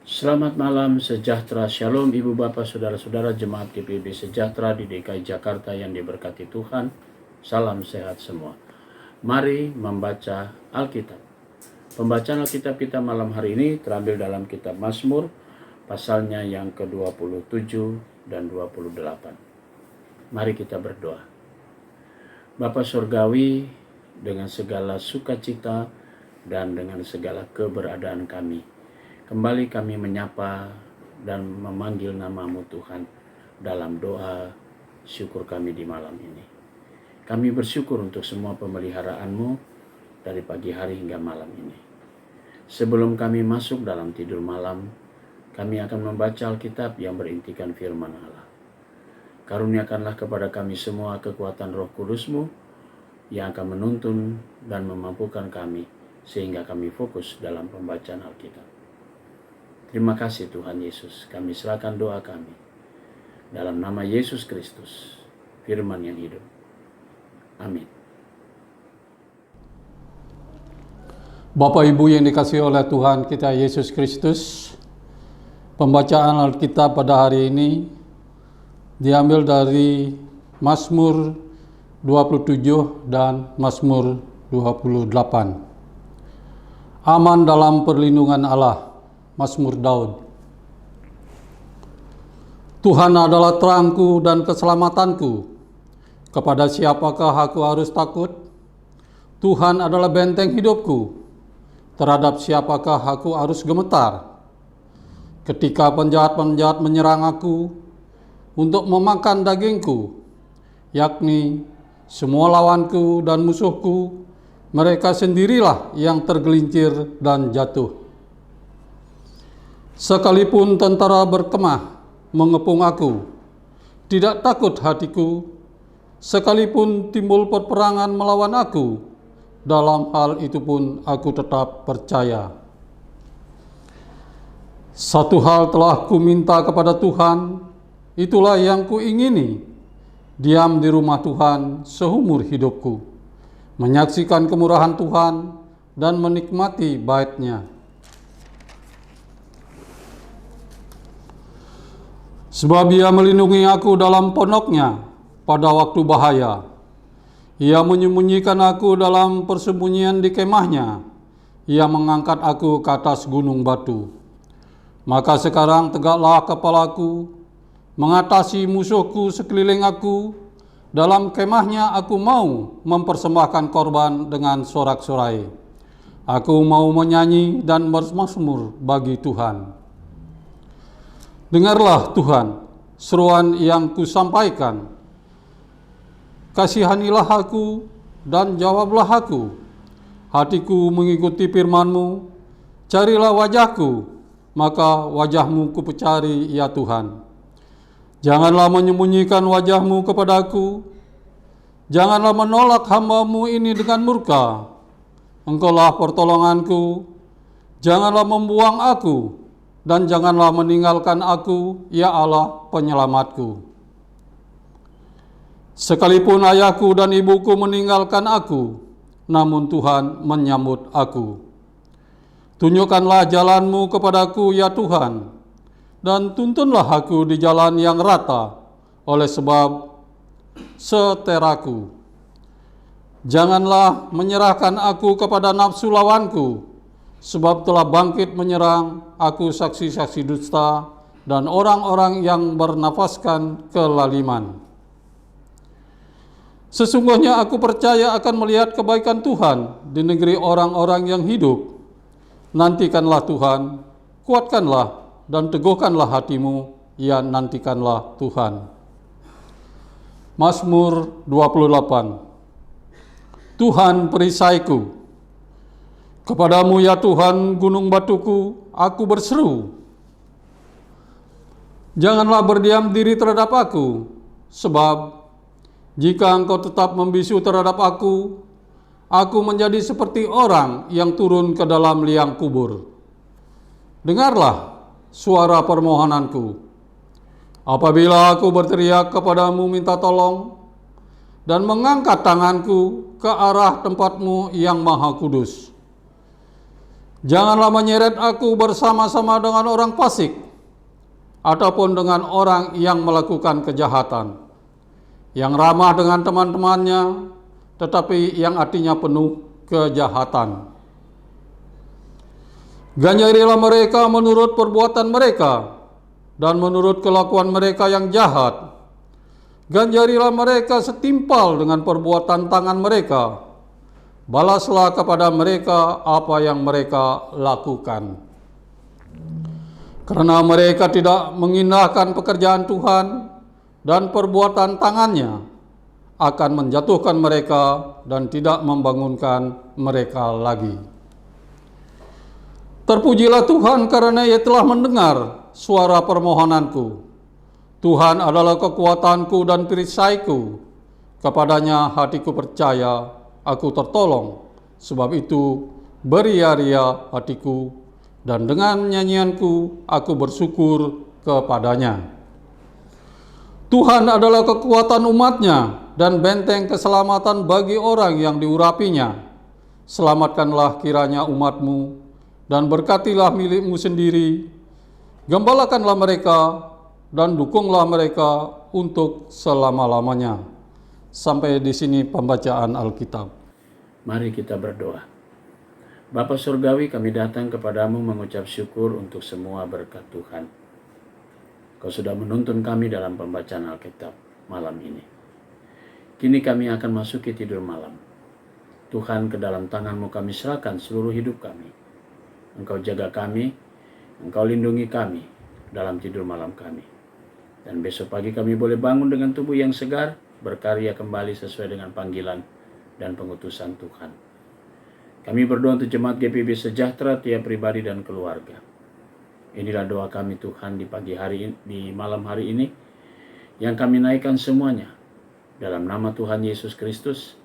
Selamat malam, sejahtera, shalom Ibu Bapak, Saudara-saudara Jemaat GPIB Sejahtera di DKI Jakarta yang diberkati Tuhan. Salam sehat semua. Mari membaca Alkitab. Pembacaan Alkitab kita malam hari ini terambil dalam kitab Mazmur, pasalnya yang ke-27 dan 28. Mari kita berdoa. Bapa Surgawi, dengan segala sukacita dan dengan segala keberadaan kami, kembali kami menyapa dan memanggil nama-Mu Tuhan dalam doa syukur kami di malam ini. Kami bersyukur untuk semua pemeliharaan-Mu dari pagi hari hingga malam ini. Sebelum kami masuk dalam tidur malam, kami akan membaca Alkitab yang berintikan firman Allah. Karuniakanlah kepada kami semua kekuatan Roh Kudus-Mu yang akan menuntun dan memampukan kami sehingga kami fokus dalam pembacaan Alkitab. Terima kasih Tuhan Yesus, kami serahkan doa kami dalam nama Yesus Kristus, firman yang hidup. Amin. Bapak Ibu yang dikasihi oleh Tuhan kita Yesus Kristus, pembacaan Alkitab pada hari ini diambil dari Mazmur 27 dan Mazmur 28. Aman dalam perlindungan Allah. Mazmur Daud. Tuhan adalah terangku dan keselamatanku. Kepada siapakah aku harus takut? Tuhan adalah benteng hidupku. Terhadap siapakah aku harus gemetar? Ketika penjahat-penjahat menyerang aku untuk memakan dagingku, yakni semua lawanku dan musuhku, mereka sendirilah yang tergelincir dan jatuh. Sekalipun tentara berkemah mengepung aku, tidak takut hatiku. Sekalipun timbul peperangan melawan aku, dalam hal itu pun aku tetap percaya. Satu hal telah kuminta kepada Tuhan, itulah yang kuingini, diam di rumah Tuhan seumur hidupku, menyaksikan kemurahan Tuhan dan menikmati bait-Nya. Sebab Ia melindungi aku dalam pondok-Nya pada waktu bahaya. Ia menyembunyikan aku dalam persembunyian di kemah-Nya. Ia mengangkat aku ke atas gunung batu. Maka sekarang tegaklah kepalaku, mengatasi musuhku sekeliling aku. Dalam kemah-Nya aku mau mempersembahkan korban dengan sorak-sorai. Aku mau menyanyi dan bermazmur bagi Tuhan. Dengarlah Tuhan, seruan yang kusampaikan. Kasihanilah aku dan jawablah aku. Hatiku mengikuti firman-Mu. Carilah wajah-Ku, maka wajah-Mu kupecari ya Tuhan. Janganlah menyembunyikan wajah-Mu kepadaku. Janganlah menolak hamba-Mu ini dengan murka. Engkaulah pertolonganku. Janganlah membuang aku. Dan janganlah meninggalkan aku, ya Allah penyelamatku. Sekalipun ayahku dan ibuku meninggalkan aku, namun Tuhan menyambut aku. Tunjukkanlah jalan-Mu kepadaku, ya Tuhan, dan tuntunlah aku di jalan yang rata, oleh sebab seteraku. Janganlah menyerahkan aku kepada nafsu lawanku, sebab telah bangkit menyerang aku saksi-saksi dusta dan orang-orang yang bernafaskan kelaliman. Sesungguhnya aku percaya akan melihat kebaikan Tuhan di negeri orang-orang yang hidup. Nantikanlah Tuhan, kuatkanlah dan teguhkanlah hatimu, ya nantikanlah Tuhan. Mazmur 28. Tuhan perisaiku. Kepadamu ya Tuhan gunung batuku, aku berseru. Janganlah berdiam diri terhadap aku, sebab jika Engkau tetap membisu terhadap aku menjadi seperti orang yang turun ke dalam liang kubur. Dengarlah suara permohonanku. Apabila aku berteriak kepadamu minta tolong, dan mengangkat tanganku ke arah tempat-Mu yang maha kudus. Janganlah menyeret aku bersama-sama dengan orang fasik, ataupun dengan orang yang melakukan kejahatan, yang ramah dengan teman-temannya, tetapi yang hatinya penuh kejahatan. Ganjarilah mereka menurut perbuatan mereka, dan menurut kelakuan mereka yang jahat. Ganjarilah mereka setimpal dengan perbuatan tangan mereka. Balaslah kepada mereka apa yang mereka lakukan. Karena mereka tidak mengindahkan pekerjaan Tuhan dan perbuatan tangannya, akan menjatuhkan mereka dan tidak membangunkan mereka lagi. Terpujilah Tuhan karena Ia telah mendengar suara permohonanku. Tuhan adalah kekuatanku dan perisaiku. Kepadanya hatiku percaya, aku tertolong. Sebab itu beria-ria hatiku, dan dengan nyanyianku aku bersyukur kepadanya. Tuhan adalah kekuatan umat-Nya dan benteng keselamatan bagi orang yang diurapinya. Selamatkanlah kiranya umat-Mu, dan berkatilah milik-Mu sendiri. Gembalakanlah mereka, dan dukunglah mereka untuk selama-lamanya. Sampai di sini pembacaan Alkitab. Mari kita berdoa. Bapa Surgawi, kami datang kepadamu mengucap syukur untuk semua berkat Tuhan. Kau sudah menuntun kami dalam pembacaan Alkitab malam ini. Kini kami akan masuki tidur malam. Tuhan, ke dalam tangan-Mu kami serahkan seluruh hidup kami. Engkau jaga kami, Engkau lindungi kami dalam tidur malam kami. Dan besok pagi kami boleh bangun dengan tubuh yang segar, berkarya kembali sesuai dengan panggilan dan pengutusan Tuhan. Kami berdoa untuk jemaat GPIB Sejahtera, tiap pribadi dan keluarga. Inilah doa kami Tuhan di pagi hari, di malam hari ini, yang kami naikkan semuanya dalam nama Tuhan Yesus Kristus,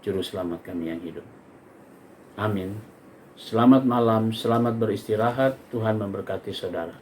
Juru Selamat kami yang hidup. Amin. Selamat malam, selamat beristirahat. Tuhan memberkati saudara.